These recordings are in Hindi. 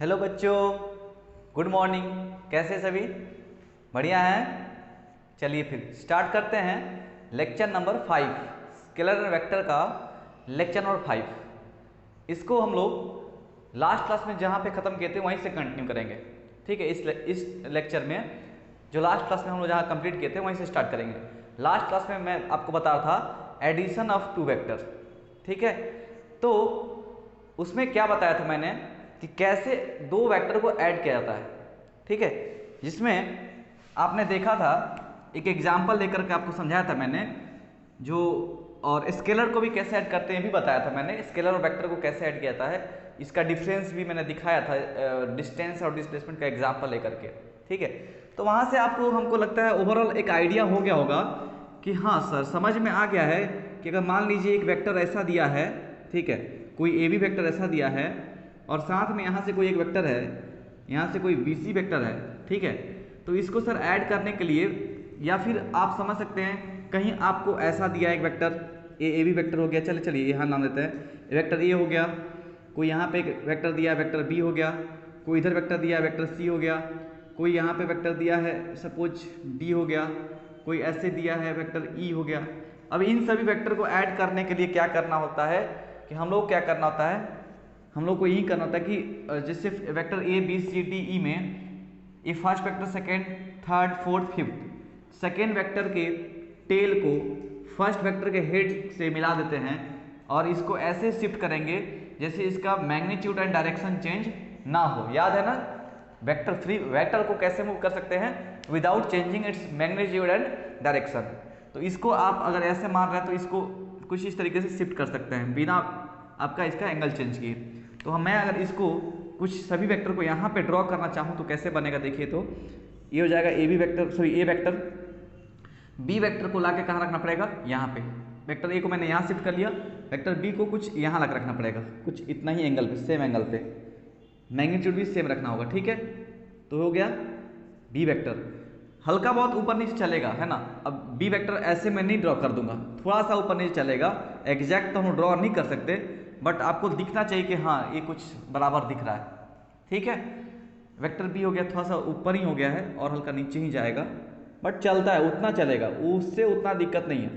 हेलो बच्चों, गुड मॉर्निंग। कैसे सभी? बढ़िया हैं? चलिए फिर स्टार्ट करते हैं lecture number 5, scalar and vector का लेक्चर नंबर 5। इसको हम लोग लास्ट क्लास में जहाँ पे ख़त्म किए थे वहीं से कंटिन्यू करेंगे। ठीक है, इस लेक्चर में जो लास्ट क्लास में हम लोग जहाँ कंप्लीट किए थे वहीं से स्टार्ट करेंगे। लास्ट क्लास में मैं आपको बता रहा था एडिशन ऑफ टू वेक्टर। ठीक है, तो उसमें क्या बताया था मैंने कि कैसे दो वेक्टर को ऐड किया जाता है। ठीक है, जिसमें आपने देखा था एक एग्जाम्पल लेकर के आपको समझाया था मैंने, जो और स्केलर को भी कैसे ऐड करते हैं भी बताया था मैंने। स्केलर और वेक्टर को कैसे ऐड किया जाता है इसका डिफरेंस भी मैंने दिखाया था डिस्टेंस और डिस्प्लेसमेंट का एग्जाम्पल लेकर के। ठीक है, तो वहाँ से आपको हमको लगता है ओवरऑल एक आइडिया हो गया होगा कि हाँ सर समझ में आ गया है कि अगर मान लीजिए एक वेक्टर ऐसा दिया है, ठीक है, कोई ए बी वेक्टर ऐसा दिया है और साथ में यहाँ से कोई एक वेक्टर है, यहाँ से कोई बी सी वेक्टर है। ठीक है, तो इसको सर ऐड करने के लिए या फिर आप समझ सकते हैं कहीं आपको ऐसा दिया एक वेक्टर ए बी वेक्टर हो गया, चलिए यहाँ नाम देते हैं वेक्टर ए हो गया, कोई यहाँ पे एक वेक्टर दिया है वेक्टर बी हो गया, कोई इधर वेक्टर दिया है वेक्टर सी हो गया, कोई यहाँ पे वेक्टर दिया है सपोज डी हो गया, कोई ऐसे दिया है वेक्टर ई हो गया। अब इन सभी वेक्टर को ऐड करने के लिए क्या करना होता है कि हम लोग क्या करना होता है, हम लोग को यही करना होता है कि जैसे vector A B C D E में ये first vector second third fourth fifth second vector के टेल को फर्स्ट वेक्टर के हेड से मिला देते हैं और इसको ऐसे शिफ्ट करेंगे जैसे इसका मैग्नीट्यूड एंड डायरेक्शन चेंज ना हो। याद है ना, वेक्टर फ्री वेक्टर को कैसे मूव कर सकते हैं without changing its magnitude and direction. तो इसको आप अगर ऐसे मान रहे हैं तो इसको कुछ इस तरीके से शिफ्ट कर सकते हैं बिना आपका इसका एंगल चेंज किए। तो मैं अगर इसको कुछ सभी वेक्टर को यहाँ पे ड्रॉ करना चाहूँ तो कैसे बनेगा देखिए, तो ये हो जाएगा A B vector, sorry A vector, B vector को लाके कहाँ रखना पड़ेगा, यहाँ पे। वेक्टर ए को मैंने यहाँ शिफ्ट कर लिया, वेक्टर बी को कुछ यहाँ लग रखना पड़ेगा, कुछ इतना ही एंगल पे, सेम एंगल पे, मैग्नीट्यूड भी सेम रखना होगा। ठीक है, तो हो गया बी वेक्टर। हल्का बहुत ऊपर नीचे चलेगा है ना। अब बी वेक्टर ऐसे मैं नहीं ड्रॉ कर दूंगा, थोड़ा सा ऊपर नीचे चलेगा, एग्जैक्ट तो हम ड्रॉ नहीं कर सकते बट आपको दिखना चाहिए कि हाँ ये कुछ बराबर दिख रहा है। ठीक है, वेक्टर बी हो गया, थोड़ा सा ऊपर ही हो गया है और हल्का नीचे ही जाएगा बट चलता है, उतना चलेगा, उससे उतना दिक्कत नहीं है।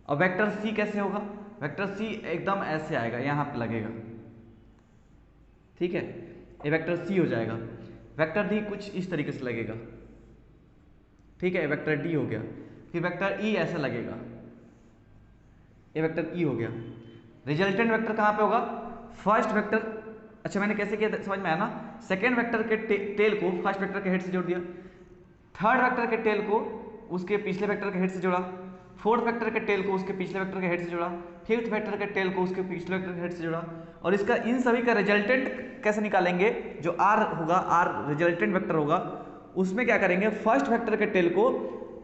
और वेक्टर सी कैसे होगा, वेक्टर सी एकदम ऐसे आएगा, यहाँ पे लगेगा। ठीक है, ये वेक्टर सी हो जाएगा। वेक्टर डी कुछ इस तरीके से लगेगा। ठीक है, वेक्टर डी हो गया, फिर वेक्टर ई ऐसा लगेगा, ये वेक्टर ई हो गया। रिजल्टेंट वेक्टर कहाँ पे होगा, फर्स्ट वेक्टर, अच्छा मैंने कैसे किया समझ में आया ना, सेकेंड वेक्टर के टेल को फर्स्ट वेक्टर के हेड से जोड़ दिया, थर्ड वेक्टर के टेल को उसके पिछले वेक्टर के हेड से जोड़ा, फोर्थ वेक्टर के टेल को उसके पिछले वेक्टर के हेड से जोड़ा, फिफ्थ वेक्टर के टेल को उसके पिछले वेक्टर के हेड से जोड़ा। और इसका इन सभी का रिजल्टेंट कैसे निकालेंगे, जो आर होगा, आर रिजल्टेंट वेक्टर होगा, उसमें क्या करेंगे फर्स्ट वेक्टर के टेल को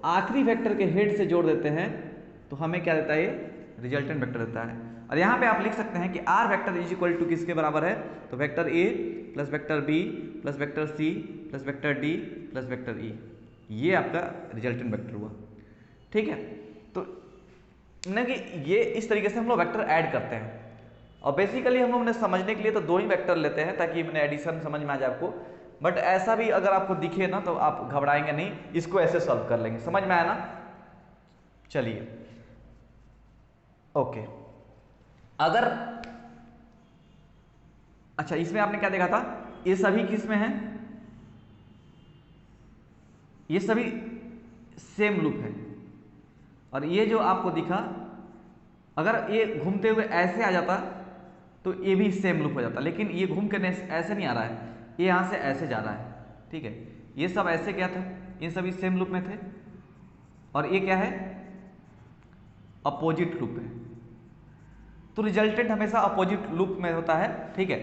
आखिरी वेक्टर के हेड से जोड़ देते हैं तो हमें क्या देता है, ये रिजल्टेंट वेक्टर देता है। और यहाँ पे आप लिख सकते हैं कि R vector is equal to किसके बराबर है, तो vector A plus vector B plus vector C plus vector D plus vector E, ये आपका रिजल्टेंट वेक्टर हुआ। ठीक है, तो ना कि ये इस तरीके से हम लोग वेक्टर ऐड करते हैं। और बेसिकली हम लोग ने समझने के लिए तो दो ही वेक्टर लेते हैं ताकि मैंने एडिशन समझ में आ जाए आपको, बट ऐसा भी अगर आपको दिखे ना तो आप घबराएंगे नहीं, इसको ऐसे सॉल्व कर लेंगे। समझ में आया ना? चलिए ओके। अगर अच्छा इसमें आपने क्या देखा था, ये सभी किस में है, ये सभी सेम लूप है। और ये जो आपको दिखा, अगर ये घूमते हुए ऐसे आ जाता तो ये भी सेम लूप हो जाता, लेकिन ये घूम के ऐसे नहीं आ रहा है, ये यहाँ से ऐसे जा रहा है। ठीक है, ये सब ऐसे क्या था, ये सभी सेम लूप में थे और ये क्या है, अपोजिट लूप है। तो रिजल्टेंट हमेशा अपोजिट लूप में होता है। ठीक है,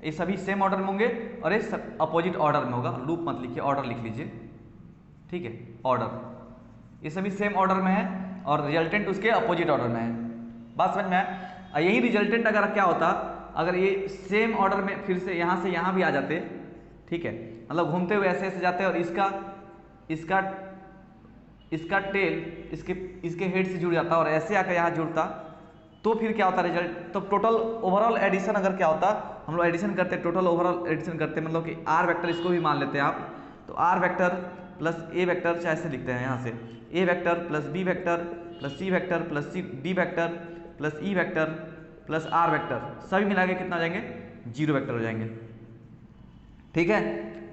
ये सभी सेम ऑर्डर में होंगे और ये सब अपोजिट ऑर्डर में होगा। लूप मत लिखिए, ऑर्डर लिख लीजिए। ठीक है, ऑर्डर, ये सभी सेम ऑर्डर में है और रिजल्टेंट उसके अपोजिट ऑर्डर में है। बात समझ में आया? यही रिजल्टेंट अगर क्या होता, अगर ये सेम ऑर्डर में फिर से यहाँ भी आ जाते, ठीक है, मतलब घूमते हुए ऐसे ऐसे जाते और इसका टेल इसके हेड से जुड़ जाता और ऐसे आकर यहाँ जुड़ता, तो फिर क्या होता रिजल्ट, तो टोटल ओवरऑल एडिशन अगर क्या होता हम लोग एडिशन करते हैं, टोटल ओवरऑल एडिशन करते हैं, मतलब कि आर वेक्टर इसको भी मान लेते हैं आप, तो R vector plus A vector चाहे ऐसे लिखते हैं यहाँ से, A vector plus B vector plus C vector plus D vector plus E vector plus R vector, सभी मिला के कितना हो जाएंगे, 0 वेक्टर हो जाएंगे। ठीक है,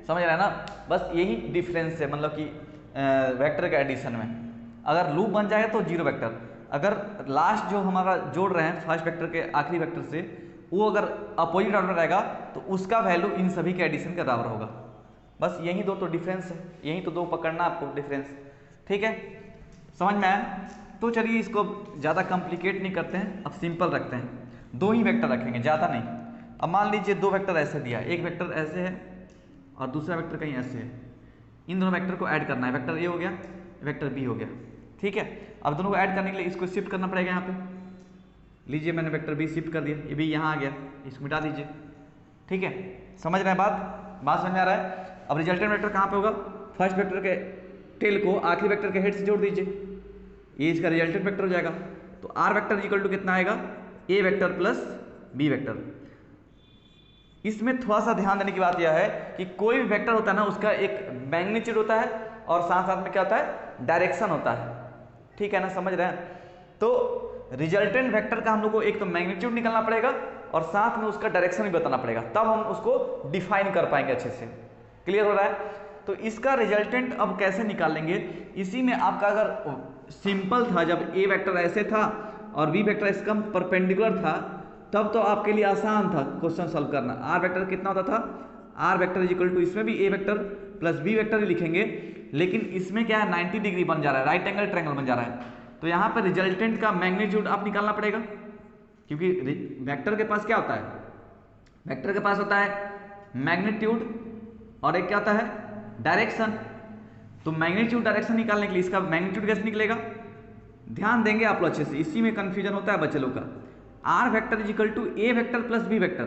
समझ रहे हैं ना, बस यही डिफरेंस है, मतलब कि वेक्टर के एडिशन में अगर लूप बन जाएगा तो 0 वेक्टर, अगर लास्ट जो हमारा जोड़ रहे हैं फर्स्ट वेक्टर के आखिरी वेक्टर से, वो अगर अपोजिट ऑर्डर रहेगा तो उसका वैल्यू इन सभी के एडिशन के बराबर होगा। बस यही दो तो डिफरेंस है, यही तो दो पकड़ना आपको डिफरेंस। ठीक है, समझ में आया? तो चलिए इसको ज़्यादा कॉम्प्लिकेट नहीं करते हैं, अब सिंपल रखते हैं, 2 ही वेक्टर रखेंगे, ज़्यादा नहीं। अब मान लीजिए 2 वेक्टर ऐसे दिया, एक वेक्टर ऐसे है और दूसरा वेक्टर कहीं ऐसे है, इन दोनों वेक्टर को ऐड करना है, वेक्टर ए हो गया, वेक्टर बी हो गया। ठीक है, अब दोनों को ऐड करने के लिए इसको शिफ्ट करना पड़ेगा। यहाँ पे लीजिए मैंने वेक्टर बी शिफ्ट कर दिया, ये भी यहाँ आ गया, इसको मिटा दीजिए। ठीक है, समझ रहे हैं बात समझ में आ रहा है? अब रिजल्टेंट वेक्टर कहाँ पे होगा, फर्स्ट वेक्टर के टेल को आखिरी वेक्टर के हेड से जोड़ दीजिए, ये इसका रिजल्टेंट वेक्टर हो जाएगा। तो आर वेक्टर इक्वल टू कितना आएगा, ए वेक्टर प्लस बी वेक्टर। इसमें थोड़ा सा ध्यान देने की बात यह है कि कोई भी वेक्टर होता है ना, उसका एक मैग्नीट्यूड होता है और साथ साथ में क्या होता है, डायरेक्शन होता है। ठीक है ना, समझ रहे हैं? तो रिजल्टेंट वेक्टर का हम लोग को एक तो मैग्नीट्यूड निकालना पड़ेगा और साथ में उसका डायरेक्शन भी बताना पड़ेगा, तब हम उसको डिफाइन कर पाएंगे अच्छे से। क्लियर हो रहा है? तो इसका रिजल्टेंट अब कैसे निकालेंगे, इसी में आपका अगर सिंपल था, जब ए वेक्टर ऐसे था और बी वेक्टर इसका परपेंडिकुलर था, तब तो आपके लिए आसान था क्वेश्चन सॉल्व करना। आर वेक्टर कितना होता था, R vector is equal to, इसमें भी A vector plus B vector ही लिखेंगे, लेकिन इसमें क्या है 90 डिग्री बन जा रहा है, राइट एंगल ट्रायंगल बन जा रहा है। तो यहाँ पर रिजल्टेंट का मैग्नीट्यूड आप निकालना पड़ेगा, क्योंकि वेक्टर के पास क्या होता है, वेक्टर के पास होता है मैग्नीट्यूड और एक क्या होता है, डायरेक्शन। तो मैग्नीट्यूड डायरेक्शन निकालने के लिए इसका मैग्नीट्यूड कैसे निकलेगा, ध्यान देंगे आप लोग अच्छे से, इसी में कंफ्यूजन होता है बच्चे लोग का। R vector is equal to A vector plus B vector,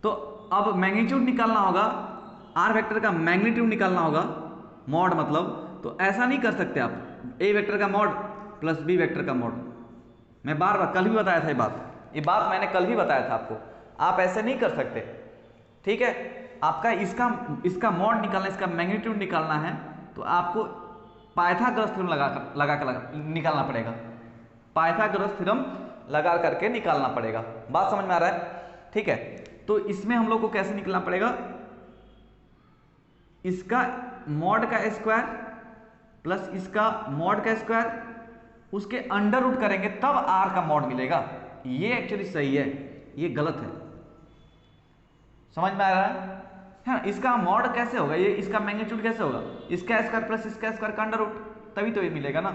तो अब मैग्नीट्यूड निकालना होगा, आर वेक्टर का मैग्नीट्यूड निकालना होगा, मॉड मतलब, तो ऐसा नहीं कर सकते आप ए वेक्टर का मॉड प्लस बी वेक्टर का मॉड। मैं बार बार कल भी बताया था ये बात मैंने कल भी बताया था आपको, आप ऐसे नहीं कर सकते। ठीक है, आपका इसका मॉड निकालना, इसका मैग्नीट्यूड निकालना है, तो आपको पाइथागोरस थ्योरम लगा निकालना पड़ेगा, पाइथागोरस थ्योरम लगा करके निकालना पड़ेगा। बात समझ में आ रहा है? ठीक है, तो इसमें हम लोग को कैसे निकलना पड़ेगा, इसका मॉड का स्क्वायर प्लस इसका मॉड का स्क्वायर, उसके अंडर रूट करेंगे तब आर का मॉड मिलेगा। ये एक्चुअली सही है, ये गलत है। समझ में आ रहा है? हाँ, इसका मॉड कैसे होगा, ये इसका मैग्नीट्यूड कैसे होगा, इसका स्क्वायर प्लस इसका स्क्वायर का अंडर रूट, तभी तो ये मिलेगा ना।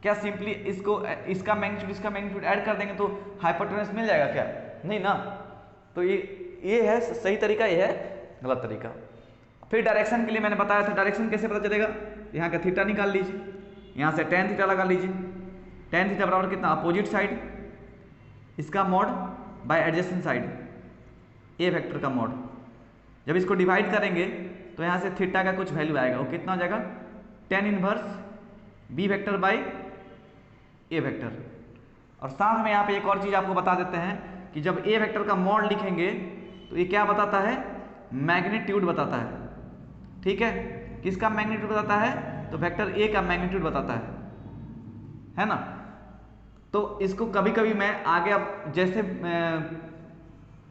क्या सिंपली इसका मैग्नीट्यूड ऐड कर देंगे तो हाइपोटेनस मिल जाएगा क्या? नहीं ना। तो ये है सही तरीका, ये है गलत तरीका। फिर डायरेक्शन के लिए मैंने बताया था, डायरेक्शन कैसे पता चलेगा, यहाँ का थीटा निकाल लीजिए, यहाँ से tan थीटा लगा लीजिए, tan थीटा बराबर कितना, अपोजिट साइड इसका मॉड बाय एडजेसेंट साइड ए वेक्टर का मॉड। जब इसको डिवाइड करेंगे तो यहाँ से थीटा का कुछ वैल्यू आएगा, वो कितना हो जाएगा, tan inverse B vector by A vector. और साथ में यहाँ पे एक और चीज़ आपको बता देते हैं कि जब ए वेक्टर का मॉड लिखेंगे तो ये क्या बताता है, मैग्नीट्यूड बताता है। ठीक है, किसका मैग्नीट्यूड बताता है, तो वेक्टर ए का मैग्नीट्यूड बताता है ना। तो इसको कभी कभी मैं आगे, अब जैसे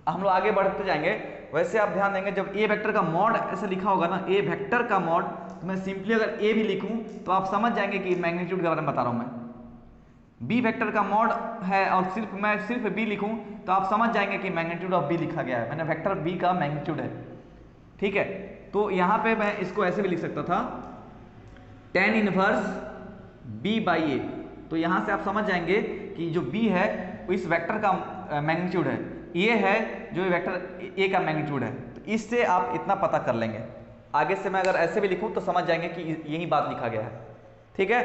हम लोग आगे बढ़ते जाएंगे वैसे आप ध्यान देंगे, जब ए वेक्टर का मॉड ऐसे लिखा होगा ना, ए वेक्टर का मॉड, तो मैं सिंपली अगर ए भी लिखूं तो आप समझ जाएंगे कि मैग्नीट्यूड के बारे में बता रहा हूं मैं। बी वेक्टर का मॉड है और मैं सिर्फ बी लिखूं तो आप समझ जाएंगे कि मैग्नीट्यूड ऑफ बी लिखा गया है, मैंने वेक्टर बी का मैग्नीट्यूड है। ठीक है, तो यहाँ पे मैं इसको ऐसे भी लिख सकता था, tan इनवर्स b बाई ए। तो यहाँ से आप समझ जाएंगे कि जो b है वो इस वेक्टर का मैग्नीट्यूड है, ये है जो वेक्टर a का मैग्नीट्यूड है। तो इससे आप इतना पता कर लेंगे। आगे से मैं अगर ऐसे भी लिखूं तो समझ जाएंगे कि यही बात लिखा गया है। ठीक है,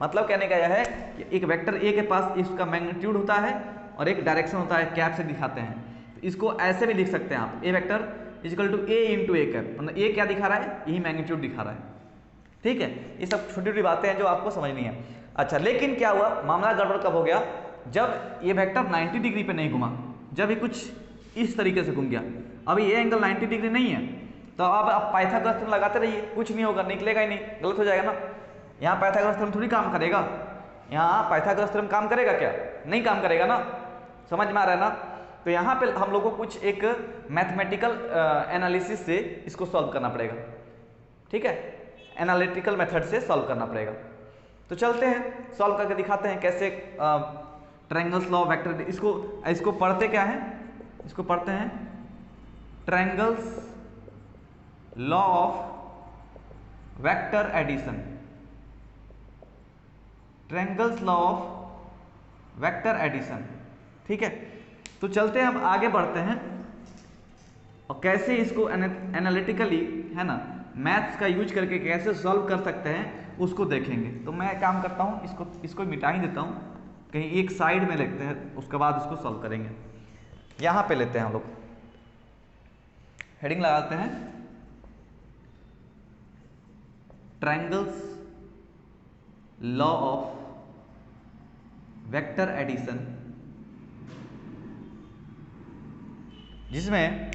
मतलब कहने का यह है कि एक वेक्टर a के पास इसका मैग्नीट्यूड होता है और एक डायरेक्शन होता है, कैप से दिखाते हैं। तो इसको ऐसे भी लिख सकते हैं आप, A vector is equal to A into A cap, मतलब ए क्या दिखा रहा है, यही मैग्नीट्यूड दिखा रहा है। ठीक है, ये सब छोटी छोटी बातें हैं जो आपको समझनी है। अच्छा, लेकिन क्या हुआ, मामला गड़बड़ कब हो गया, जब ये वेक्टर 90 डिग्री पे नहीं घुमा, जब ये कुछ इस तरीके से घूम गया। अब ये एंगल 90 डिग्री नहीं है, तो अब आप पाइथागोरस थ्योरम लगाते रहिए, कुछ नहीं होगा, निकलेगा ही नहीं, गलत हो जाएगा ना। यहाँ पाइथागोरस थ्योरम थोड़ी काम करेगा, यहाँ पाइथागोरस थ्योरम काम करेगा क्या? नहीं काम करेगा ना, समझ में आ रहा है ना। तो यहाँ पे हम लोग को कुछ एक मैथमेटिकल एनालिसिस से इसको सॉल्व करना पड़ेगा, ठीक है, एनालिटिकल मेथड से सॉल्व करना पड़ेगा। तो चलते हैं सॉल्व करके दिखाते हैं कैसे ट्रायंगल्स लॉ ऑफ वेक्टर, इसको पढ़ते क्या है, इसको पढ़ते हैं triangles law of vector addition, triangles law of vector addition, ठीक है। तो चलते हैं, अब आगे बढ़ते हैं और कैसे इसको एनालिटिकली, है ना, मैथ्स का यूज करके कैसे सॉल्व कर सकते हैं उसको देखेंगे। तो मैं काम करता हूँ, इसको मिटा ही देता हूँ, कहीं एक साइड में लिखते हैं, उसके बाद इसको सॉल्व करेंगे। यहाँ पे लेते हैं हम लोग, हेडिंग लगाते हैं triangles law of vector addition, जिसमें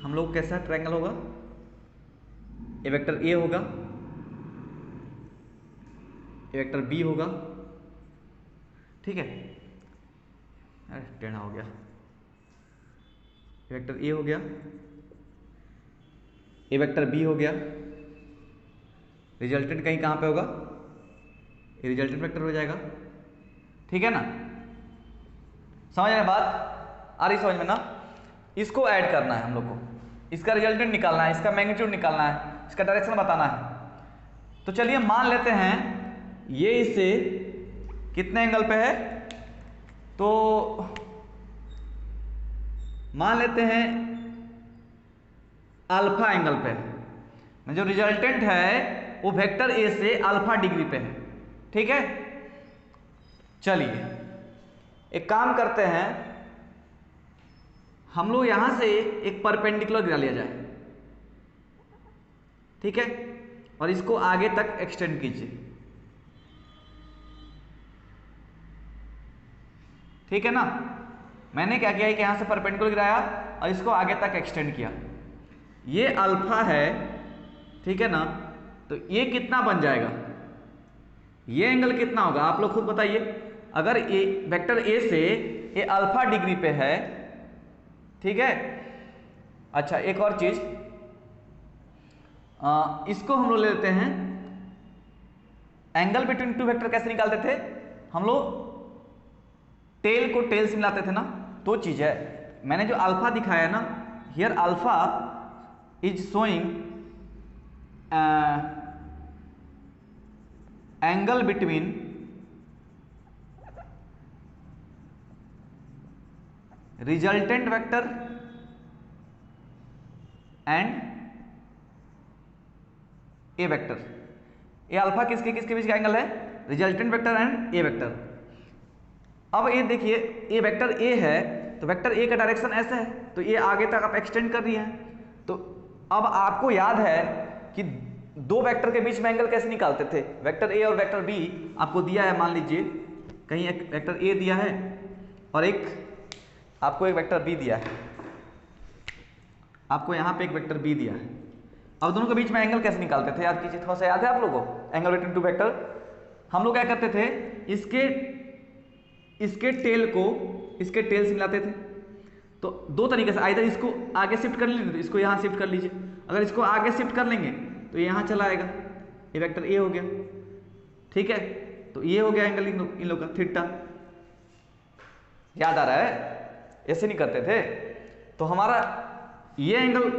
हम लोग कैसा ट्रायंगल होगा, ए वेक्टर ए होगा, ए वेक्टर बी होगा, ठीक है, अरे टेढ़ा हो गया, ए वेक्टर ए हो गया, ए वेक्टर बी हो गया, रिजल्टेंट कहीं कहाँ पे होगा, ये रिजल्टेंट वेक्टर हो जाएगा, ठीक है ना। समझ रहे बात, आ रही समझ में ना। इसको ऐड करना है हम लोग को, इसका रिजल्टेंट निकालना है, इसका मैग्नीट्यूड निकालना है, इसका डायरेक्शन बताना है। तो चलिए मान लेते हैं ये इससे कितने एंगल पे है, तो मान लेते हैं अल्फा एंगल पे है, जो रिजल्टेंट है वो वेक्टर ए से अल्फा डिग्री पे है, ठीक है। चलिए एक काम करते हैं, हम लोग यहां से एक परपेंडिकुलर गिरा लिया जाए, ठीक है, और इसको आगे तक एक्सटेंड कीजिए, ठीक है ना। मैंने क्या किया कि यहां से परपेंडिकुलर गिराया और इसको आगे तक एक्सटेंड किया, ये अल्फा है, ठीक है ना। तो ये कितना बन जाएगा, ये एंगल कितना होगा आप लोग खुद बताइए। अगर ए वेक्टर ए से ये अल्फा डिग्री पे है, ठीक है। अच्छा एक और चीज, इसको हम लोग ले लेते हैं, एंगल बिटवीन टू वेक्टर कैसे निकालते थे हम लोग, टेल को टेल से मिलाते थे ना। तो चीज है, मैंने जो अल्फा दिखाया ना, here alpha is showing angle between resultant vector and A vector. ये अल्फा किसके किसके बीच का एंगल है, resultant vector and A vector. अब ये देखिए ए वेक्टर ए है, तो वेक्टर ए का डायरेक्शन ऐसा है, तो ये आगे तक आप एक्सटेंड कर रही हैं। तो अब आपको याद है कि दो वेक्टर के बीच में एंगल कैसे निकालते थे, वेक्टर ए और वेक्टर बी आपको दिया है, मान लीजिए कहीं एक वेक्टर ए दिया है और एक आपको एक वेक्टर बी दिया है, आपको यहाँ पे एक वेक्टर बी दिया है। अब दोनों के बीच में एंगल कैसे निकालते थे, याद कीजिए, थोड़ा सा याद है आप लोगों को, एंगल बिटवीन टू वेक्टर हम लोग क्या करते थे, इसके टेल को इसके टेल से मिलाते थे। तो दो तरीके से, आइदर इसको आगे शिफ्ट कर लीजिए, तो इसको यहाँ शिफ्ट कर लीजिए। अगर इसको आगे शिफ्ट कर लेंगे तो ये यहाँ चला आएगा, ये वेक्टर ए हो गया, ठीक है। तो ये हो गया एंगल इन लोग का थीटा, याद आ रहा है, ऐसे नहीं करते थे। तो हमारा ये एंगल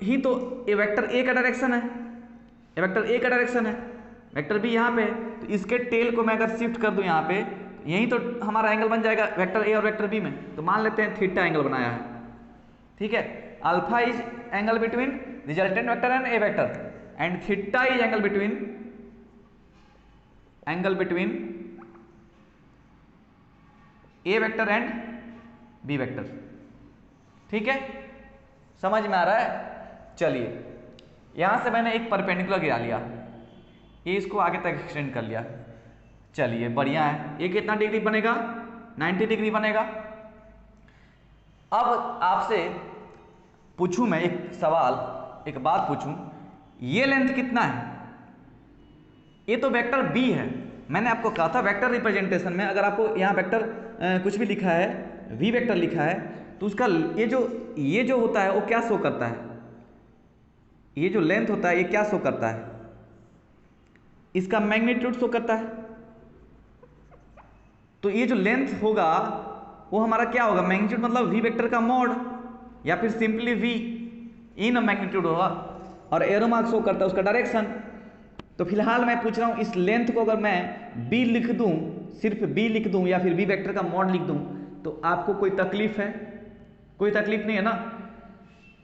ही तो ये वेक्टर ए का डायरेक्शन है, ये वेक्टर ए का डायरेक्शन है, वेक्टर बी यहाँ पे है, तो इसके टेल को मैं अगर शिफ्ट कर दूं यहाँ पे, यही तो हमारा एंगल बन जाएगा वेक्टर ए और वेक्टर बी में। तो मान लेते हैं थीटा एंगल बनाया है, ठीक है। Alpha is angle between resultant vector and A vector, and theta is angle between A vector and B vector, ठीक है। समझ में आ रहा है। चलिए यहां से मैंने एक परपेंडिकुलर गिरा लिया, ये इसको आगे तक एक्सटेंड कर लिया, चलिए बढ़िया है। ये कितना डिग्री बनेगा, 90 डिग्री बनेगा। अब आपसे पूछूं मैं एक सवाल, एक बात पूछूं, ये लेंथ कितना है? ये तो वेक्टर बी है। मैंने आपको कहा था वेक्टर रिप्रेजेंटेशन में अगर आपको यहाँ वेक्टर कुछ भी लिखा है, वी वेक्टर लिखा है, तो उसका ये जो होता है वो क्या शो करता है? ये जो लेंथ होता है ये क्या शो करता है? इसका मैग्नीट्यूड शो करता है। तो ये जो लेंथ होगा वो हमारा क्या होगा? मैग्नीट्यूड मतलब वी वेक्टर का मॉड, या फिर सिंपली वी इन मैग्नीट्यूड होगा। और एरो मार्क शो करता है उसका डायरेक्शन। तो फिलहाल मैं पूछ रहा हूँ इस लेंथ को अगर मैं b लिख दूं, सिर्फ b लिख दूं या फिर v वेक्टर का मॉड लिख दूं, तो आपको कोई तकलीफ है? कोई तकलीफ नहीं है ना।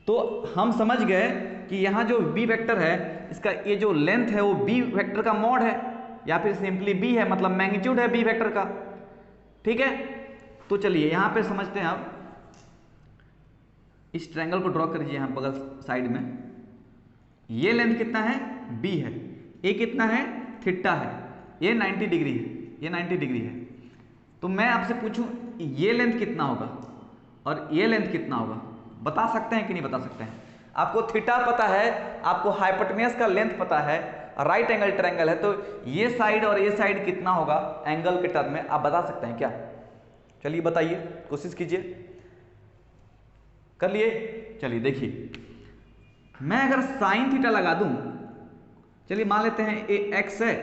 तो हम समझ गए कि यहाँ जो b वेक्टर है इसका ये जो लेंथ है वो b वेक्टर का मॉड है या फिर सिंपली b है, मतलब मैग्नीट्यूड है b वेक्टर का। ठीक है, तो चलिए यहाँ पे समझते हैं। आप इस ट्रायंगल को ड्रॉ करिए यहाँ बगल साइड में। ये लेंथ कितना है? b है। ये कितना है? थीटा है। ये 90 डिग्री है, ये 90 डिग्री है। तो मैं आपसे पूछूं ये लेंथ कितना होगा और ये लेंथ कितना होगा? बता सकते हैं कि नहीं बता सकते हैं? आपको थीटा पता है, आपको हाइपोटेन्यूज का लेंथ पता है, राइट एंगल ट्रायंगल है, तो ये साइड और ये साइड कितना होगा एंगल के टर्म में? आप बता सकते हैं क्या? चलिए बताइए, कोशिश कीजिए। कर लिए? चलिए देखिए, मैं अगर साइन थीटा लगा दूं, चलिए मान लेते हैं ये x है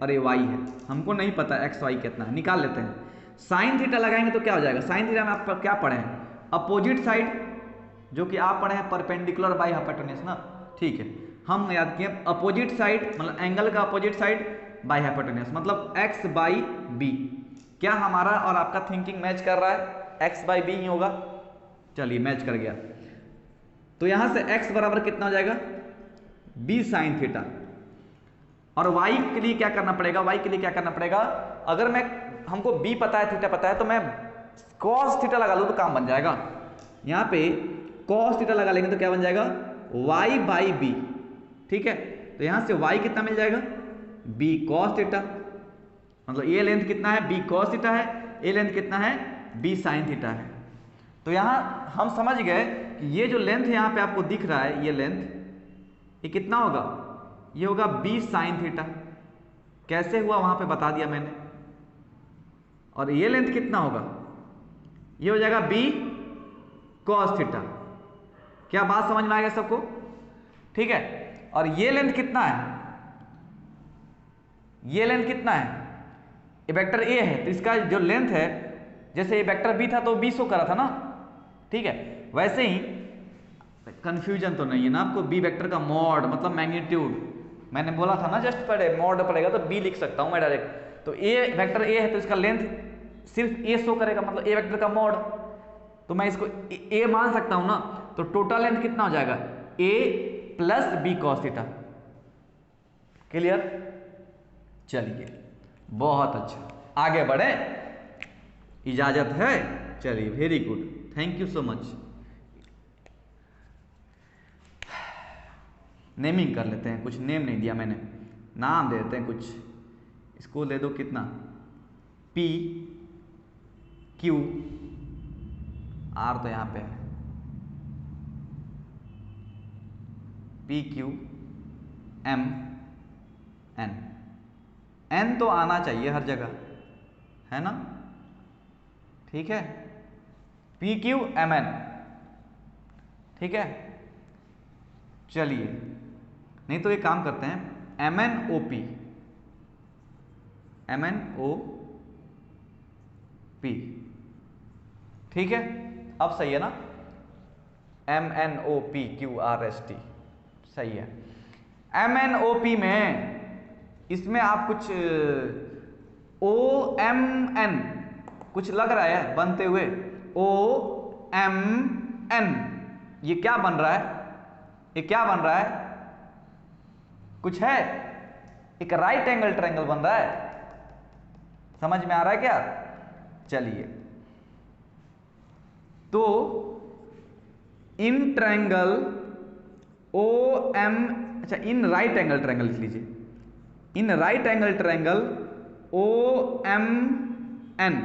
और ये y है, हमको नहीं पता x y कितना है, निकाल लेते हैं। साइन थीटा लगाएंगे तो क्या हो जाएगा? साइन थीटा में आप क्या पढ़े हैं? अपोजिट साइड, जो कि आप पढ़े हैं परपेंडिकुलर बाय हाइपोटेन्यूज ना। ठीक है, हम याद किए अपोजिट साइड मतलब एंगल का अपोजिट साइड बाय हाइपोटेन्यूज, मतलब x बाई बी। क्या हमारा और आपका थिंकिंग मैच कर रहा है? x बाई बी ही होगा। चलिए मैच कर गया। तो यहां से x बराबर कितना हो जाएगा? b sine theta. और y के लिए क्या करना पड़ेगा? y के लिए क्या करना पड़ेगा? अगर मैं हमको b पता है, थीटा पता है, तो मैं cos थीटा लगा लूं तो काम बन जाएगा। यहाँ पे cos थीटा लगा लेंगे तो क्या बन जाएगा? y by B. ठीक है, तो यहां से y कितना मिल जाएगा? b cos थीटा, मतलब ये लेंथ कितना है? b cos थीटा है। ये लेंथ कितना है? b sin थीटा है। तो यहां हम समझ गए कि ये जो लेंथ यहाँ पे आपको दिख रहा है, ये लेंथ, ये कितना होगा? ये होगा b sin थीटा। कैसे हुआ वहां पे बता दिया मैंने। और ये लेंथ कितना होगा? ये हो जाएगा b cos थीटा। क्या बात समझ में आ गया सबको? ठीक है, और ये लेंथ कितना है? ये लेंथ कितना है? ये वेक्टर a है, तो इसका जो लेंथ है, जैसे ये वेक्टर b था तो b शो करा था ना। ठीक है, वैसे ही कंफ्यूजन तो नहीं है ना आपको? b वेक्टर का मॉड मतलब मैग्नीट्यूड, मैंने बोला था ना जस्ट पहले, मॉड पड़ेगा तो b लिख सकता हूं मैं डायरेक्ट। तो a वेक्टर a है तो इसका लेंथ सिर्फ a शो करेगा, मतलब a वेक्टर का मॉड। तो मैं इसको a मान सकता हूं ना। तो टोटल लेंथ कितना हो जाएगा? a plus b cos theta. Clear? चलिए बहुत अच्छा, आगे बढ़े, इजाजत है? चलिए very good, thank you so much. Naming कर लेते हैं, कुछ नेम नहीं दिया मैंने, नाम दे देते हैं कुछ। इसको दे दो कितना? P Q R तो यहाँ पे है, P Q M N। N तो आना चाहिए हर जगह, है ना? ठीक है, P Q M N। ठीक है, चलिए, नहीं तो एक काम करते हैं, MNOP, MNOP। ठीक है, अब सही है ना? MNOPQRST सही है। MNOP में इसमें आप कुछ OMN कुछ लग रहा है बनते हुए, OMN, ये क्या बन रहा है? ये क्या बन रहा है? कुछ है? एक राइट एंगल ट्रायंगल बन रहा है। समझ में आ रहा है क्या? चलिए, तो इन ट्रायंगल OM, अच्छा इन राइट एंगल ट्रायंगल लिख लीजिए, in right angle triangle OMN,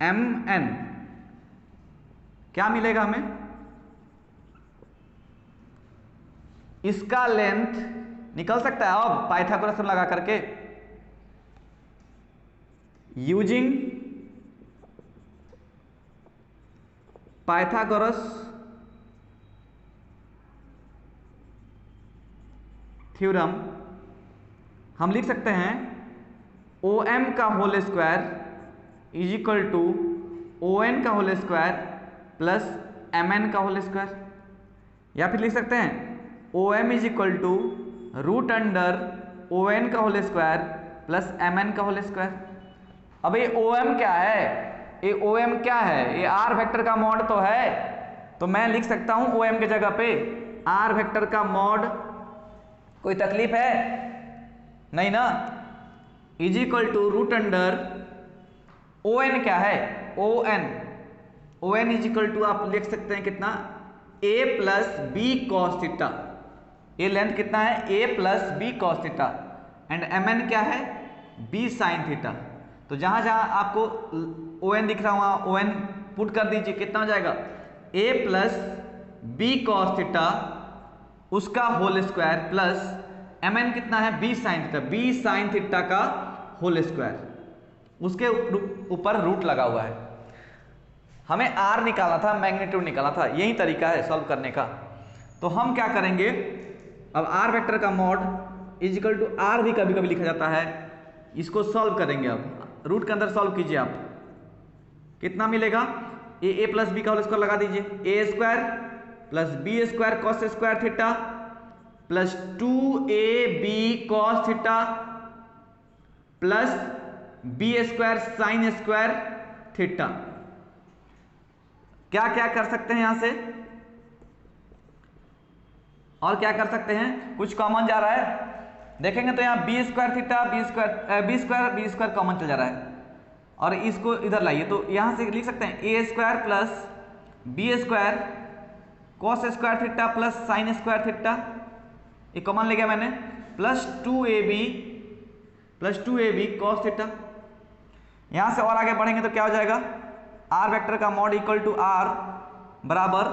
M N क्या मिलेगा हमें, इसका लेंथ निकल सकता है अब पाइथागोरस लगा करके, यूजिंग पाइथागोरस थ्योरम हम लिख सकते हैं ओ एम का whole square is equal to O N का whole square plus M N का होल स्क्वायर, या फिर लिख सकते हैं O M is equal to root under O N का whole square plus M N का होल स्क्वायर। अब ये ओ एम क्या है, ये ओ एम क्या है, ये आर वेक्टर का मॉड तो है, तो मैं लिख सकता हूं ओ एम के जगह पे आर वेक्टर का मॉड। कोई तकलीफ है नहीं ना, is equal to root under O N क्या है, O N is equal to आप लिख सकते हैं कितना, A plus B cos theta, ये लेंथ कितना है A plus B cos theta, and M N क्या है बी साइन थीटा। तो जहां जहां आपको ओ एन दिख रहा वहां ओ एन पुट कर दीजिए, कितना हो जाएगा A plus B cos theta उसका whole square plus M N कितना है B sine theta, B sine theta का होल स्क्वायर, उसके ऊपर रूट लगा हुआ है। हमें आर निकाला था, मैग्नीट्यूड निकाला था, यही तरीका है सॉल्व करने का। तो हम क्या करेंगे, अब आर वेक्टर का mod is equal to R भी कभी कभी लिखा जाता है, इसको सॉल्व करेंगे। अब रूट के अंदर सॉल्व कीजिए आप, कितना मिलेगा ए प्लस बी का होल स्क्वायर लगा दीजिए, A square plus B square cos square theta plus 2ab cos theta plus B square sine square theta. क्या क्या कर सकते हैं यहां से, और क्या कर सकते हैं, कुछ कॉमन जा रहा है देखेंगे तो यहाँ B square theta B square common चल जा रहा है, और इसको इधर लाइए तो यहां से लिख सकते हैं A square plus B square cos square theta plus sine square theta, ये कॉमन ले गया मैंने, प्लस 2ab कॉस थीटा। यहां से और आगे बढ़ेंगे तो क्या हो जाएगा, आर वेक्टर का मॉड इक्वल टू आर बराबर,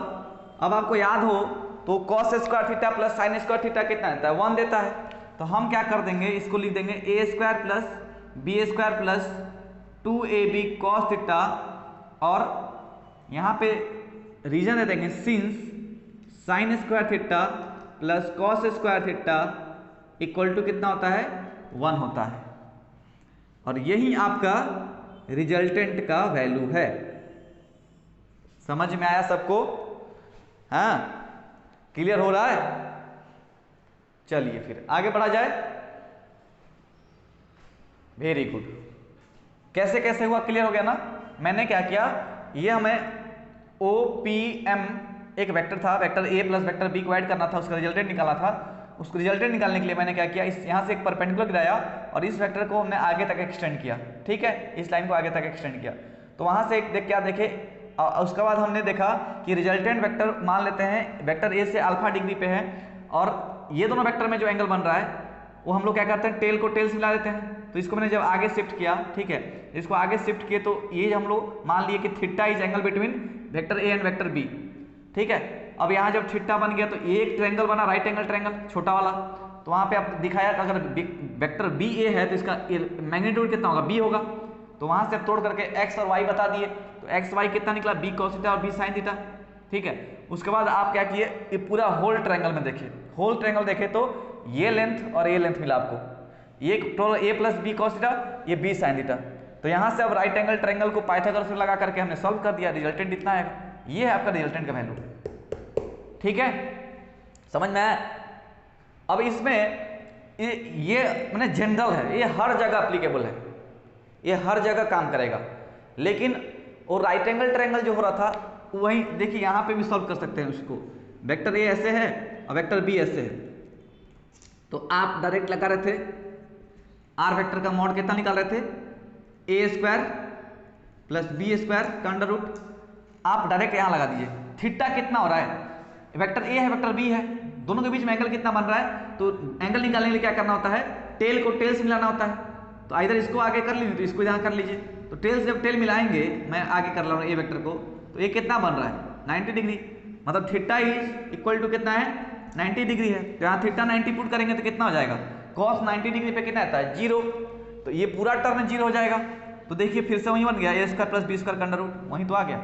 अब आपको याद हो तो cos square theta plus sine square theta कितना देता है 1 देता है, तो हम क्या कर देंगे इसको लिख देंगे A square plus B square plus 2ab cos theta, और यहाँ पे रीजन दे देंगे since sine square theta plus cos square theta equal to कितना होता है 1 होता है, और यही आपका रिजल्टेंट का वैल्यू है। समझ में आया सबको, हाँ क्लियर हो रहा है। चलिए फिर आगे बढ़ा जाए, वेरी गुड। कैसे कैसे हुआ, क्लियर हो गया ना। मैंने क्या किया, ये हमें OPM एक वेक्टर था, vector A plus vector B को ऐड करना था, उसका रिजल्टेंट निकाला था। उसको रिजल्टेंट निकालने के लिए मैंने क्या किया, इस यहाँ से एक परपेंडिकुलर गिराया और इस वेक्टर को हमने आगे तक एक्सटेंड किया, ठीक है, इस लाइन को आगे तक एक्सटेंड किया। तो वहां से क्या देखे, उसके बाद हमने देखा कि रिजल्टेंट वेक्टर मान लेते हैं वेक्टर ए से अल्फा डिग्री पे है, और ये दोनों वेक्टर में जो एंगल बन रहा है वो हम लोग क्या करते हैं टेल को टेल से मिला देते हैं। तो इसको मैंने जब आगे शिफ्ट किया, ठीक है, इसको आगे शिफ्ट किए तो ये हम लोग मान लिए कि theta is angle between vector A and vector B, ठीक है। अब यहाँ जब थीटा बन गया तो ये एक ट्रायंगल बना, राइट एंगल ट्रायंगल छोटा वाला, तो वहाँ पे आप दिखाया कि अगर वेक्टर बी ए है तो इसका मैग्नीट्यूड कितना होगा, बी होगा। तो वहाँ से आप तोड़ करके एक्स और वाई बता दिए, तो एक्स वाई कितना निकला, बी कॉस थीटा और बी साइन थीटा, ठीक है। उसके बाद आप क्या किए, ये पूरा होल ट्रायंगल में देखिए, होल ट्रायंगल देखे तो ये लेंथ और ये लेंथ मिला आपको, ये total A plus B cos theta, ये बी साइन थीटा। तो यहाँ से अब राइट एंगल ट्रायंगल को पाइथागोरस में लगा करके हमने सॉल्व कर दिया, रिजल्टेंट इतना आएगा, ये है आपका रिजल्टेंट का वैल्यू, ठीक है, समझ में आया। अब इसमें ये मैंने जनरल है, ये हर जगह अप्लीकेबल है, ये हर जगह काम करेगा। लेकिन वो राइट एंगल ट्रायंगल जो हो रहा था वही देखिए यहाँ पे भी सॉल्व कर सकते हैं उसको, वेक्टर ए ऐसे है और वेक्टर बी ऐसे है, तो आप डायरेक्ट लगा रहे थे आर वेक्टर का मॉड कितना निकाल रहे थे, ए स्क्वायर प्लस बी स्क्वायर का अंडर रूट, आप डायरेक्ट यहाँ लगा दीजिए। थीटा कितना हो रहा है, वेक्टर ए है वेक्टर बी है, दोनों के बीच में एंगल कितना बन रहा है, तो एंगल निकालने के लिए क्या करना होता है, टेल को टेल से मिलाना होता है। तो इधर इसको आगे कर लीजिए तो इसको यहाँ कर लीजिए, तो टेल से जब टेल मिलाएंगे, मैं आगे कर रहा हूँ ए वेक्टर को, तो ये कितना बन रहा है 90 डिग्री, मतलब थीटा इज इक्वल टू कितना है 90 डिग्री है। तो यहाँ थीटा 90 पुट करेंगे तो कितना हो जाएगा, कॉस 90 डिग्री पे कितना आता है 0, तो ये पूरा टर्म 0 हो जाएगा। तो देखिए फिर से वही बन गया ए स्क्वायर प्लस बी स्क्वायर का अंडर रूट, वहीं तो आ गया।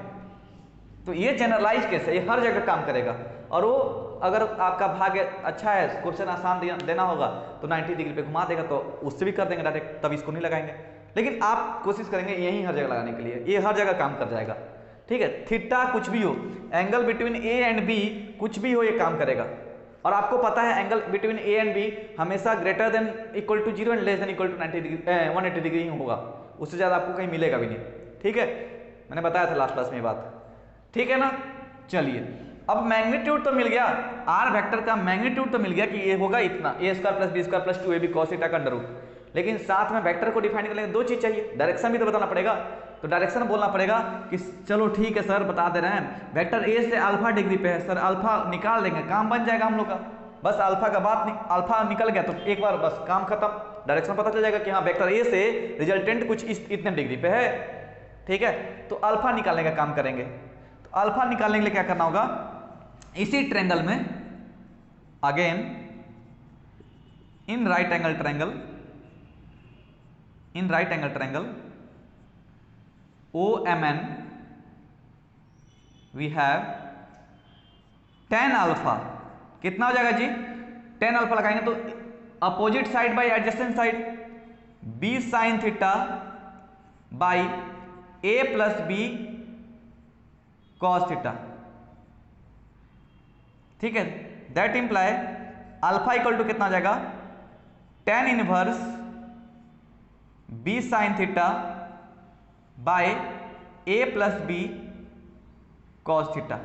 तो ये जनरलाइज केस है, ये हर जगह काम करेगा। और वो अगर आपका भाग्य अच्छा है, क्वेश्चन आसान देना होगा तो 90 डिग्री पे घुमा देगा, तो उससे भी कर देंगे डायरेक्ट, तब इसको नहीं लगाएंगे। लेकिन आप कोशिश करेंगे यही हर जगह लगाने के लिए, ये हर जगह काम कर जाएगा। ठीक है, थीटा कुछ भी हो, angle between A and B कुछ भी हो, ये काम करेगा। और आपको पता है angle between A and B हमेशा greater than equal to 0 and less than equal to 90 degree 180 degree ही होगा, उससे ज़्यादा आपको कहीं मिलेगा भी नहीं। ठीक है, मैंने बताया था लास्ट क्लास में ये बात। ठीक है ना, चलिए अब मैग्नीट्यूड तो मिल गया, आर वेक्टर का मैग्नीट्यूड तो मिल गया कि ये होगा इतना, A square plus B square plus 2ab cos theta का अंडर रूट। लेकिन साथ में वेक्टर को डिफाइन करने के लिए दो चीज चाहिए, डायरेक्शन भी तो बताना पड़ेगा। तो डायरेक्शन बोलना पड़ेगा कि चलो ठीक है सर बता दे रहे हैं, वेक्टर ए से अल्फा डिग्री पे है सर, अल्फा निकाल देंगे, काम बन जाएगा हम लोग का। बस अल्फा का बात अल्फा निकल गया तो एक बार बस काम खत्म, डायरेक्शन पता चल जाएगा कि हाँ वेक्टर ए से रिजल्टेंट कुछ इतने डिग्री पे है। ठीक है, तो अल्फा निकालने का काम करेंगे। तो अल्फा निकालने के लिए क्या करना होगा, इसी ट्रायंगल में again in right angle triangle, in right angle triangle OMN we have tan alpha, कितना हो जाएगा जी, tan अल्फा लगाएंगे तो opposite side by adjacent side b sin theta by a plus B cos theta. ठीक है, that imply alpha equal to कितना हो जाएगा, tan इनवर्स b sin theta by a plus B cos theta.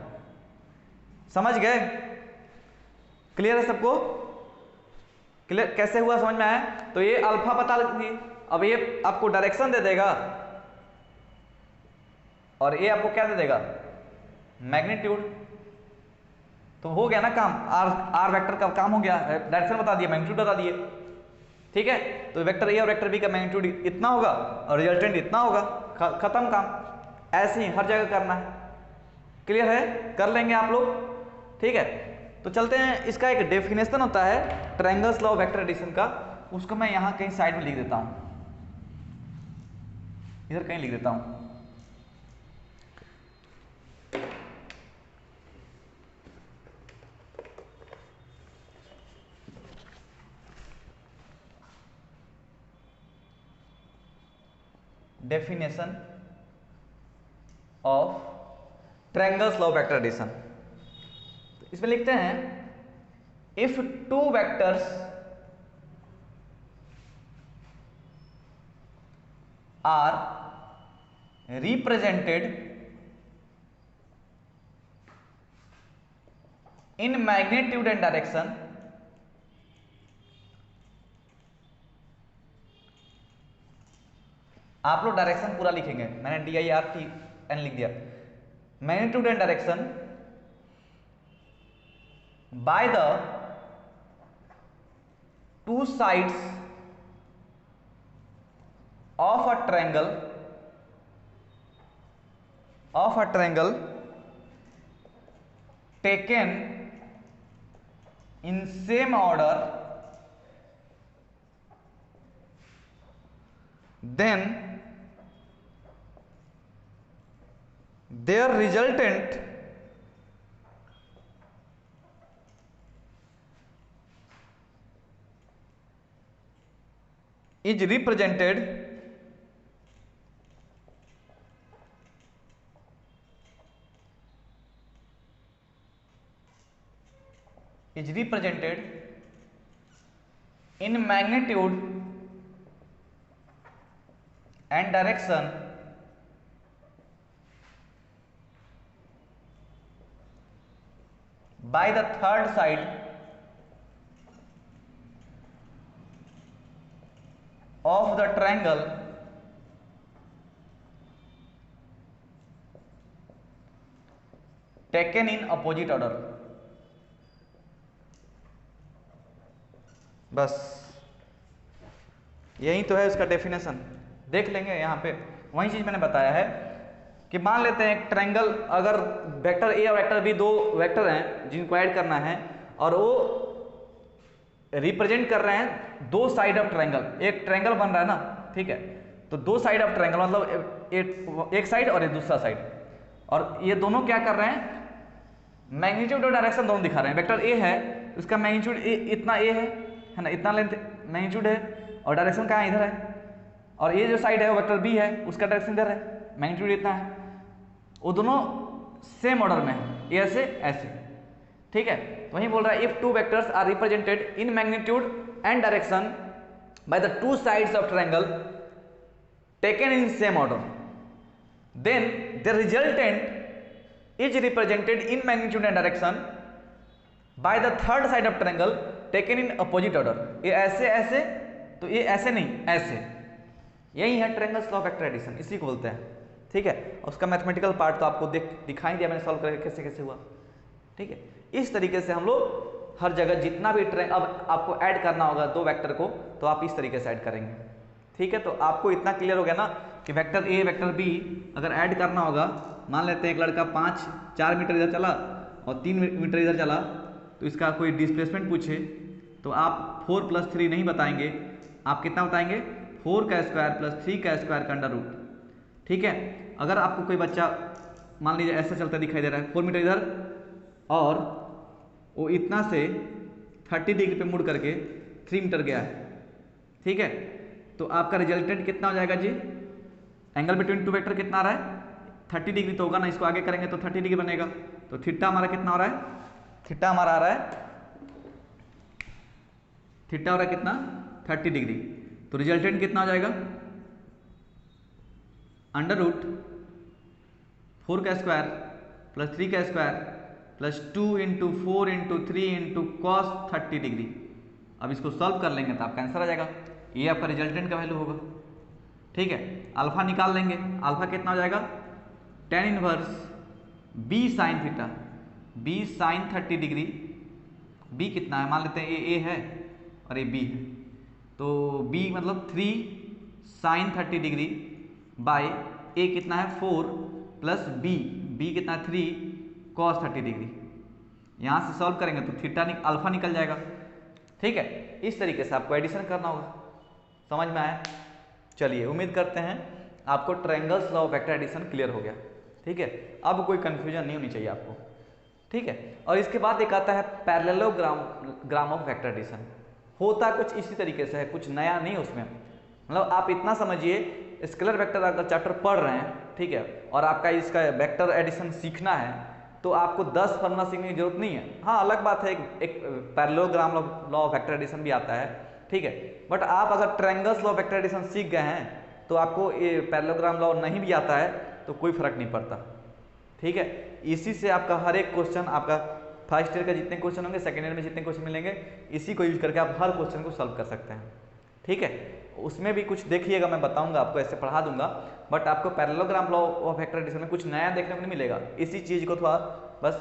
समझ गए, क्लियर है सबको, क्लियर कैसे हुआ समझ में आया। तो ये अल्फा पता लीजिए, अब ये आपको डायरेक्शन दे देगा और ये आपको क्या दे देगा, मैग्नीट्यूड। तो हो गया ना काम, आर वेक्टर का काम हो गया, डायरेक्शन बता दिया, मैग्नीट्यूड बता दिए। ठीक है, तो वेक्टर ए और वेक्टर बी का मैग्नीट्यूड इतना होगा और रिजल्टेंट इतना होगा, खत्म काम। ऐसे ही हर जगह करना है, क्लियर है, कर लेंगे आप लोग। ठीक है, तो चलते हैं, इसका एक डेफिनेशन होता है triangles law of vector addition का, उसको मैं यहाँ कहीं साइड में लिख देता हूँ, इधर कहीं लिख देता हूँ। Definition of triangles law of vector addition, इसमें लिखते हैं if two vectors are represented in magnitude and direction आप लोग डायरेक्शन पूरा लिखेंगे, मैंने DIRTN लिख दिया, magnitude and direction by the two sides of a triangle taken in same order, then their resultant is represented in magnitude and direction by the third side of the triangle taken in opposite order। बस यही तो है उसका डेफिनेशन, देख लेंगे यहाँ पे वही चीज़ मैंने बताया है कि मान लेते हैं एक ट्रायंगल, अगर वेक्टर ए और वेक्टर बी दो वेक्टर हैं जिनको ऐड करना है और वो रिप्रेजेंट कर रहे हैं दो साइड ऑफ ट्रायंगल। एक ट्रायंगल बन रहा है ना, ठीक है, तो दो साइड ऑफ ट्रायंगल मतलब एक साइड और एक दूसरा साइड, और ये दोनों क्या कर रहे हैं, मैग्नीट्यूड और डायरेक्शन दोनों दिखा रहे हैं। वेक्टर ए है, उसका मैग्नीट्यूड इतना ए है ना, इतना लेंथ मैग्नीट्यूड है, और डायरेक्शन कहाँ इधर है, और ये जो साइड है वो वेक्टर बी है, उसका डायरेक्शन इधर है, मैग्नीट्यूड इतना है। वो दोनों सेम ऑर्डर में है, ऐसे ऐसे, ठीक है। वही बोल रहा है if two vectors are represented in magnitude and direction by the two sides of triangle taken in same order, then the resultant is represented in magnitude and direction by the third side of triangle taken in opposite order। ये ऐसे ऐसे, तो ये ऐसे नहीं, ऐसे, यही है triangles law of vector addition, इसी को बोलते हैं, ठीक है। उसका मैथमेटिकल पार्ट तो आपको दिखाई दिया मैंने सॉल्व करके कैसे कैसे हुआ, ठीक है। इस तरीके से हम लोग हर जगह जितना भी अब आपको ऐड करना होगा दो वेक्टर को, तो आप इस तरीके से ऐड करेंगे, ठीक है। तो आपको इतना क्लियर हो गया ना कि वेक्टर ए वेक्टर बी अगर ऐड करना होगा, मान लेते हैं एक लड़का 4 मीटर इधर चला और 3 मीटर इधर चला, तो इसका कोई डिस्प्लेसमेंट पूछे तो आप 4 + 3 नहीं बताएंगे, आप कितना बताएंगे, 4 का स्क्वायर प्लस 3 का स्क्वायर का अंडर रूट, ठीक है। अगर आपको कोई बच्चा मान लीजिए ऐसा चलता दिखाई दे रहा है 4 मीटर इधर, और वो इतना से 30 डिग्री पे मुड़ करके 3 मीटर गया है, ठीक है, तो आपका रिजल्टेंट कितना हो जाएगा जी, एंगल बिटवीन टू वेक्टर कितना आ रहा है, 30 डिग्री तो होगा ना, इसको आगे करेंगे तो 30 डिग्री बनेगा, तो थीटा हमारा कितना हो रहा है, थीटा हमारा आ रहा है, थीटा हो रहा है कितना, 30 डिग्री, तो रिजल्टेंट कितना हो जाएगा, अंडर रूट 4 का स्क्वायर प्लस 3 का स्क्वायर प्लस 2 × 4 × 3 × cos 30 डिग्री। अब इसको सॉल्व कर लेंगे तो आपका आंसर आ जाएगा, ये आपका रिजल्टेंट का वैल्यू होगा, ठीक है। अल्फा निकाल लेंगे, अल्फा कितना हो जाएगा, tan इनवर्स b sin theta, b sin 30 degree, b कितना है, मान लेते हैं ए है और ये b है, तो b मतलब 3 sin 30 डिग्री बाय a कितना है 4 प्लस b कितना है 3 cos 30 डिग्री। यहाँ से सॉल्व करेंगे तो थीटा अल्फा निकल जाएगा, ठीक है। इस तरीके से आपको एडिशन करना होगा, समझ में आया। चलिए उम्मीद करते हैं आपको triangles law of vector addition clear हो गया, ठीक है। अब कोई कंफ्यूजन नहीं होनी चाहिए आपको, ठीक है। और इसके बाद एक आता है पैरेललोग्राम ऑफ वेक्टर एडिशन, होता कुछ इसी तरीके से है, कुछ नया नहीं उसमें, मतलब आप इतना समझिए स्केलर वेक्टर अगर चैप्टर पढ़ रहे हैं, ठीक है, और आपका इसका वेक्टर एडिशन सीखना है तो आपको 10 फॉर्मूला सीखने की जरूरत नहीं है। हाँ अलग बात है एक parallelogram law of vector addition भी आता है, ठीक है, बट आप अगर triangles law of vector addition सीख गए हैं तो आपको ये पैरेललोग्राम लॉ नहीं भी आता है तो कोई फर्क नहीं पड़ता, ठीक है। इसी से आपका हर एक क्वेश्चन, आपका फर्स्ट ईयर का जितने क्वेश्चन होंगे, सेकेंड ईयर में जितने क्वेश्चन मिलेंगे, इसी को यूज करके आप हर क्वेश्चन को सॉल्व कर सकते हैं, ठीक है। उसमें भी कुछ देखिएगा, मैं बताऊंगा आपको, ऐसे पढ़ा दूंगा, बट आपको parallelogram law of vector addition में कुछ नया देखने को नहीं मिलेगा। इसी चीज़ को थोड़ा बस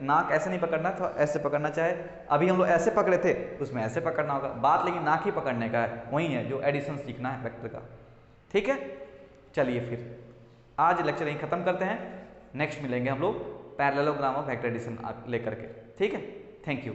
नाक ऐसे नहीं पकड़ना, थोड़ा ऐसे पकड़ना, चाहे अभी हम लोग ऐसे पकड़े थे उसमें ऐसे पकड़ना होगा, बात लेकिन नाक ही पकड़ने का है, वही है जो एडिशन सीखना है वेक्टर का, ठीक है। चलिए फिर आज लेक्चर यहीं खत्म करते हैं, नेक्स्ट मिलेंगे हम लोग पैरेललोग्राम ऑफ वेक्टर एडिशन लेकर के, ठीक है। Thank you.